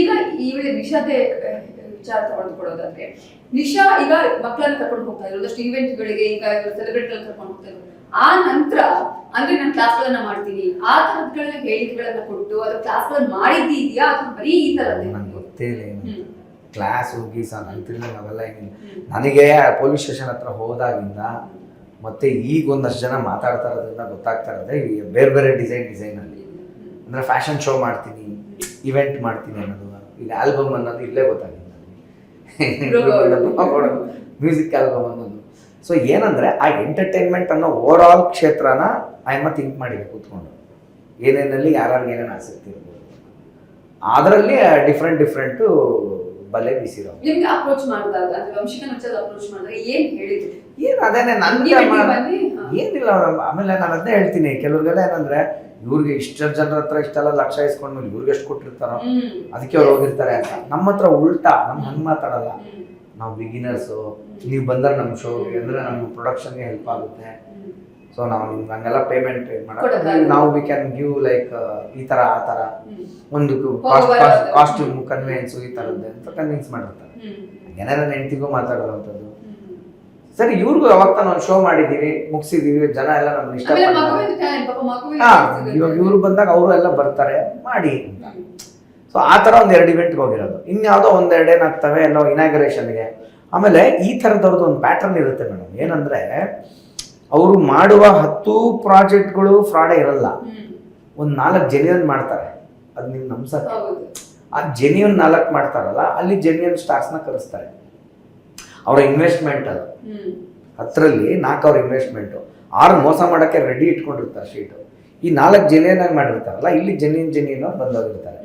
ಈಗ ಈ ವೇಳೆ ನಿಶಾದೆ ವಿಚಾರ ತಗೊಂಡ್ಕೊಡೋದಾದ್ರೆ, ನಿಶಾ ಈಗ ಮಕ್ಕಳನ್ನ ಕರ್ಕೊಂಡು ಹೋಗ್ತಾ ಇರೋದು ಅಷ್ಟು ಇವೆಂಟ್ಗಳಿಗೆ, ಈಗ ಸೆಲೆಬ್ರಿಟಿ ಕರ್ಕೊಂಡು ಹೋಗ್ತಾ ಇರೋದು. ಆ ನಂತರ ಅಂದ್ರೆ ನಾನು ಕ್ಲಾಸ್ಗಳನ್ನ ಮಾಡ್ತೀನಿ ಆ ತರದ್ಗಳನ್ನ ಹೇಳಿಕೆಗಳನ್ನ ಕೊಟ್ಟು ಅದು ಕ್ಲಾಸ್ಗಳನ್ನ ಮಾಡಿದ್ದೀಯಾ ಅಥವಾ ಬರೀ ಈ ತರದ್ದೇ? ನಂಗೆ ಗೊತ್ತೇ ಇಲ್ಲ ಕ್ಲಾಸ್ ಹೋಗಿ ಅಂತಿಲ್ಲ ನಾವೆಲ್ಲ ಏನಿಲ್ಲ. ನನಗೆ ಪೊಲೀಸ್ ಸ್ಟೇಷನ್ ಹತ್ರ ಹೋದಾಗಿಂದ ಮತ್ತೆ ಈಗ ಒಂದಷ್ಟು ಜನ ಮಾತಾಡ್ತಾ ಇರೋದ್ರಿಂದ ಗೊತ್ತಾಗ್ತಾ ಇರೋದೇ ಬೇರೆ ಬೇರೆ ಡಿಸೈನಲ್ಲಿ ಅಂದರೆ ಫ್ಯಾಷನ್ ಶೋ ಮಾಡ್ತೀನಿ, ಇವೆಂಟ್ ಮಾಡ್ತೀನಿ ಅನ್ನೋದು. ಈಗ ಆಲ್ಬಮ್ ಅನ್ನೋದು ಇಲ್ಲೇ ಗೊತ್ತಾಗಿದೆ ಮ್ಯೂಸಿಕ್ ಆಲ್ಬಮ್ ಅನ್ನೋದು. ಸೊ ಏನಂದರೆ ಆ ಎಂಟರ್ಟೈನ್ಮೆಂಟ್ ಅನ್ನೋ ಓವರ್ ಆಲ್ ಕ್ಷೇತ್ರನ ಆಯಮ್ಮ ಥಿಂಕ್ ಮಾಡಿದೆ ಕೂತ್ಕೊಂಡು, ಏನೇನಲ್ಲಿ ಯಾರ್ಯಾರಿಗೆ ಏನೇನು ಆಸಕ್ತಿ ಇರ್ಬೋದು ಅದರಲ್ಲಿ ಡಿಫ್ರೆಂಟು ಬಲೆ ಬೀಸಿರೋ. ನಿಮ್ಗೆ ಅಪ್ರೋಚ್ ಮಾಡಿದಾಗ ಅಂದ್ರೆ ವಂಶಿಕಾ ನಚ್ಚಲ್ ಅಪ್ರೋಚ್ ಮಾಡಿದಾಗ ಏನು ಹೇಳಿದ್ರು? ಏನು ಅದೇನೆ ಏನಿಲ್ಲ. ಆಮೇಲೆ ನಾನು ಅದನ್ನೇ ಹೇಳ್ತೀನಿ, ಕೆಲವ್ರಿಗೆಲ್ಲ ಏನಂದ್ರೆ ಇವ್ರಿಗೆ ಇಷ್ಟ ಜನರ ಹತ್ರ ಇಷ್ಟೆಲ್ಲ ಲಕ್ಷ ಇಸ್ಕೊಂಡ್ಮೇಲೆ ಇವ್ರಿಗೆ ಎಷ್ಟು ಕೊಟ್ಟಿರ್ತಾರೋ ಅದಕ್ಕೆ ಅವ್ರು ಹೋಗಿರ್ತಾರೆ. ನಮ್ಮ ಹತ್ರ ಉಲ್ಟಾ ನಮ್ಮ ಹಂಗೆ ಮಾತಾಡಲ್ಲ. ನಾವು ಬಿಗಿನರ್ಸು, ನೀವು ಬಂದರೆ ನಮ್ಮ ಶೋಗೆ ಅಂದರೆ ನಮ್ಮ ಪ್ರೊಡಕ್ಷನ್ಗೆ ಹೆಲ್ಪ್ ಆಗುತ್ತೆ. ಸೊ ನಾವು ನಿಮ್ಗೆ ಹಂಗೆಲ್ಲ ಪೇಮೆಂಟ್ ಮಾಡೋದು ನಾವು ವಿ ಕ್ಯಾನ್ ಗಿವ್ ಲೈಕ್ ಈ ಥರ ಆ ಥರ ಒಂದು ಕಾಸ್ಟ್ಯೂಮ್ ಕನ್ವೆನ್ಸು ಈ ಥರದ್ದೇ ಅಂತ ಕನ್ವಿನ್ಸ್ ಮಾಡಿರ್ತಾರೆ. ಏನಾರ ಹೆಂಡ್ತಿಗೂ ಮಾತಾಡೋವಂಥದ್ದು. ಸರಿ, ಇವ್ರಿಗೂ ಯಾವಾಗ ನಾವು ಶೋ ಮಾಡಿದ್ದೀವಿ, ಮುಗಿಸಿದ್ದೀವಿ, ಜನ ಎಲ್ಲ ನಮ್ಗೆ ಇಷ್ಟಪಡ್ತಾರೆ. ಇವಾಗ ಇವ್ರು ಬಂದಾಗ ಅವರು ಎಲ್ಲ ಬರ್ತಾರೆ ಮಾಡಿ ಅಂತ. ಸೊ ಆ ಥರ ಒಂದು 2 ಇವೆಂಟ್ಗೆ ಹೋಗಿರೋದು. ಇನ್ಯಾವುದೋ 1-2 ಏನಾಗ್ತವೆ ಎಲ್ಲೋ ಇನಾಗ್ರೇಷನ್ಗೆ. ಆಮೇಲೆ ಈ ಥರದವ್ರದ್ದು ಒಂದು ಪ್ಯಾಟರ್ನ್ ಇರುತ್ತೆ ಮೇಡಮ್. ಏನಂದರೆ ಅವರು ಮಾಡುವ 10 ಪ್ರಾಜೆಕ್ಟ್ಗಳು ಫ್ರಾಡೇ ಇರಲ್ಲ. ಒಂದು 4 ಜೆನ್ಯೂನ್ ಮಾಡ್ತಾರೆ, ಅದು ನೀವು ನಂಬ್ಸಕ್ಕೆ. ಆ ಜೆನ್ಯೂನ್ 4 ಮಾಡ್ತಾರಲ್ಲ, ಅಲ್ಲಿ ಜೆನ್ಯೂನ್ ಸ್ಟಾರ್ಸ್ನ ಕರೆಸ್ತಾರೆ. ಅವರ ಇನ್ವೆಸ್ಟ್ಮೆಂಟ್ ಅದು 10ರಲ್ಲಿ 4 ಅವ್ರ ಇನ್ವೆಸ್ಟ್ಮೆಂಟು, 6 ಮೋಸ ಮಾಡೋಕ್ಕೆ ರೆಡಿ ಇಟ್ಕೊಂಡಿರ್ತಾರೆ ಶೀಟು. ಈ 4 ಜೆನ್ಯೂನ್ ಆಗಿ ಮಾಡಿರ್ತಾರಲ್ಲ, ಇಲ್ಲಿ ಜೆನ್ಯೂನ್ ಅವ್ರು ಬಂದೋಗಿರ್ತಾರೆ.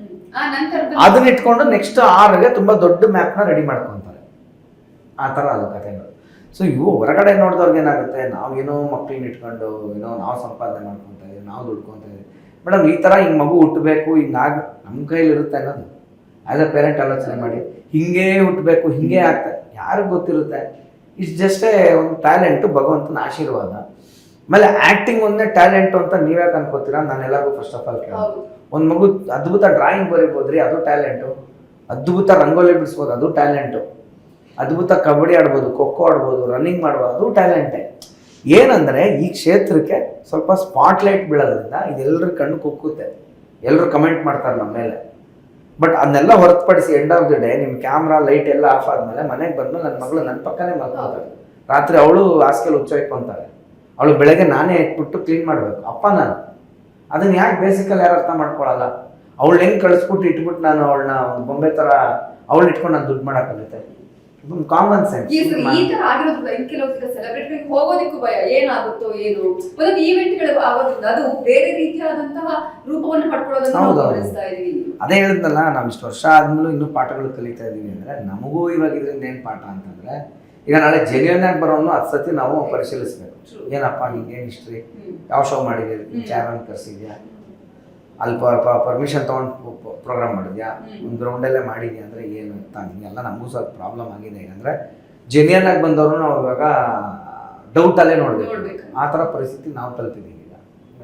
ಅದನ್ನ ಇಟ್ಕೊಂಡು ನೆಕ್ಸ್ಟ್ 6ಗೆ ತುಂಬ ದೊಡ್ಡ ಮ್ಯಾಪ್ನ ರೆಡಿ ಮಾಡ್ಕೊತಾರೆ. ಆ ಥರ ಅದು ಕಥೆಗಳು. ಸೊ ಇವು ಹೊರಗಡೆ ನೋಡಿದವ್ರಿಗೆ ಏನಾಗುತ್ತೆ, ನಾವೇನೋ ಮಕ್ಳನ್ನ ಇಟ್ಕೊಂಡು ಏನೋ ನಾವು ಸಂಪಾದನೆ ಮಾಡ್ಕೊತಾ ಇದ್ದೀವಿ, ನಾವು ದುಡ್ಕೊತಾ ಇದ್ದೀವಿ. ಮೇಡಮ್ ಈ ಥರ ಹಿಂಗೆ ಮಗು ಹುಟ್ಟಬೇಕು, ಹಿಂಗಾಗಿ ನಮ್ಮ ಕೈಲಿರುತ್ತೆ ಅನ್ನೋದು ಆ್ಯಸ್ ಅ ಪೇರೆಂಟ್ ಆಲೋಚನೆ ಮಾಡಿ. ಹಿಂಗೇ ಹುಟ್ಟಬೇಕು, ಹಿಂಗೇ ಆಗ್ತದೆ, ಯಾರಿಗೆ ಗೊತ್ತಿರುತ್ತೆ? ಇಟ್ಸ್ ಜಸ್ಟ್ ಒಂದು ಟ್ಯಾಲೆಂಟು, ಭಗವಂತನ ಆಶೀರ್ವಾದ. ಆಮೇಲೆ ಆ್ಯಕ್ಟಿಂಗ್ ಒಂದೇ ಟ್ಯಾಲೆಂಟು ಅಂತ ನೀವ್ಯಾಕೆ ಅನ್ಕೋತೀರಾ? ನಾನು ಎಲ್ಲರಿಗೂ ಫಸ್ಟ್ ಆಫ್ ಆಲ್ ಕೇಳೋದು, ಒಂದು ಮಗು ಅದ್ಭುತ ಡ್ರಾಯಿಂಗ್ ಬರೀಬೋದ್ರಿ, ಅದು ಟ್ಯಾಲೆಂಟು. ಅದ್ಭುತ ರಂಗೋಲಿ ಬಿಡಿಸ್ಬೋದು, ಅದು ಟ್ಯಾಲೆಂಟು. ಅದ್ಭುತ ಕಬಡ್ಡಿ ಆಡ್ಬೋದು, ಖೋಖೋ ಆಡ್ಬೋದು, ರನ್ನಿಂಗ್ ಮಾಡ್ಬೋದು, ಅದು ಟ್ಯಾಲೆಂಟೇ. ಏನಂದರೆ ಈ ಕ್ಷೇತ್ರಕ್ಕೆ ಸ್ವಲ್ಪ ಸ್ಪಾಟ್ಲೈಟ್ ಬೀಳೋದ್ರಿಂದ ಇದೆಲ್ಲರ ಕಣ್ಣು ಕುಕ್ಕುತ್ತೆ, ಎಲ್ಲರೂ ಕಮೆಂಟ್ ಮಾಡ್ತಾರೆ ನಮ್ಮ ಮೇಲೆ. ಬಟ್ ಅದನ್ನೆಲ್ಲ ಹೊರತುಪಡಿಸಿ ಎಂಡ್ ಆಫ್ ದಿ ಡೇ ನಿಮ್ಮ ಕ್ಯಾಮ್ರಾ ಲೈಟ್ ಎಲ್ಲ ಆಫ್ ಆದಮೇಲೆ ಮನೆಗೆ ಬಂದಮೇಲೆ ನನ್ನ ಮಗಳು ನನ್ನ ಪಕ್ಕನೇ ಮಲ್ಕೊಳ್ತಾಳೆ. ರಾತ್ರಿ ಅವಳು ಹಾಸಿಗೆಲಿ ಹುಚ್ಚೊಯ್ಕೊಂತಾಳೆ, ಅವಳು ಬೆಳಗ್ಗೆ ನಾನೇ ಇಟ್ಬಿಟ್ಟು ಕ್ಲೀನ್ ಮಾಡಬೇಕು. ಅಪ್ಪ ನಾನು ಅದನ್ನು ಯಾಕೆ ಬೇಸಿಕಲ್ಲಿ ಯಾರು ಅರ್ಥ ಮಾಡ್ಕೊಳ್ಳಲ್ಲ? ಅವಳು ಹೆಂಗೆ ಕಳಿಸ್ಬಿಟ್ಟು ಇಟ್ಬಿಟ್ಟು ನಾನು ಅವಳನ್ನ ಒಂದು ಬೊಂಬೆ ಥರ ಅವಳನ್ನ ಇಟ್ಕೊಂಡು ನಾನು ದುಡ್ಡು ಮಾಡೋಕ್ಕಾಗುತ್ತೆ? Common sense. ಈ ತರ ಆಗಿರೋದ್ರಿಂದ ಕೆಲವು ಸೆಲೆಬ್ರಿಟಿಗಳಿಗೆ ಹೋಗೋದಕ್ಕೂ ಭಯ, ಏನಾಗುತ್ತೋ ಏನು. ಒಂದೊಂದು ಈವೆಂಟ್ಗಳು ಆಗೋದ್ರಿಂದ ಅದು ಬೇರೆ ರೀತಿಯಾದಂತಹ ರೂಪವನ್ನು ಪಡ್ಕೊಳ್ಳೋದನ್ನ ಗಮನಿಸ್ತಾ ಇದೀವಿ. ಅದೇ ಹೇಳಿದ್ನಲ್ಲ, ನಾವು ಇಷ್ಟು ವರ್ಷ ಆದ್ಮೇಲೂ ಇನ್ನೂ ಪಾಠಗಳು ಕಲಿತಾ ಇದೀವಿ ಅಂದ್ರೆ ನಮಗೂ ಇವಾಗ ಇದರಿಂದ ಏನು ಪಾಠ ಅಂತಂದ್ರೆ, ಈಗ ನಾಳೆ ಜೆನ್ಯೂನ್ ಆಗಿ ಬರೋನು 10 ಸತಿ ನಾವು ಪರಿಶೀಲಿಸ್ಬೇಕು. ಏನಪ್ಪ ನಿಂಗೇನು ಹಿಸ್ಟ್ರಿ, ಯಾವ ಶೋ ಮಾಡಿದ್ದೀರಿ, ಚಾನಲ್ ಕರ್ಸಿದ್ಯಾ, ಅಲ್ಲಿ ಪರ್ಮಿಷನ್ ತೊಗೊಂಡು ಪ್ರೋಗ್ರಾಮ್ ಮಾಡಿದ್ಯಾ, ಒಂದು ಗ್ರೌಂಡಲ್ಲೇ ಮಾಡಿದ್ಯಾ ಅಂದರೆ ಏನು ಅಂತ. ಹಿಂಗೆಲ್ಲ ನಮಗೂ ಸ್ವಲ್ಪ ಪ್ರಾಬ್ಲಮ್ ಆಗಿದೆ. ಅಂದರೆ ಜೆನ್ಯೂನ್ ಆಗಿ ಬಂದವರು ನಾವು ಇವಾಗ ಡೌಟಲ್ಲೇ ನೋಡಬೇಕು. ಆ ಥರ ಪರಿಸ್ಥಿತಿ ನಾವು ತಲುಪಿದ್ದೀವಿ.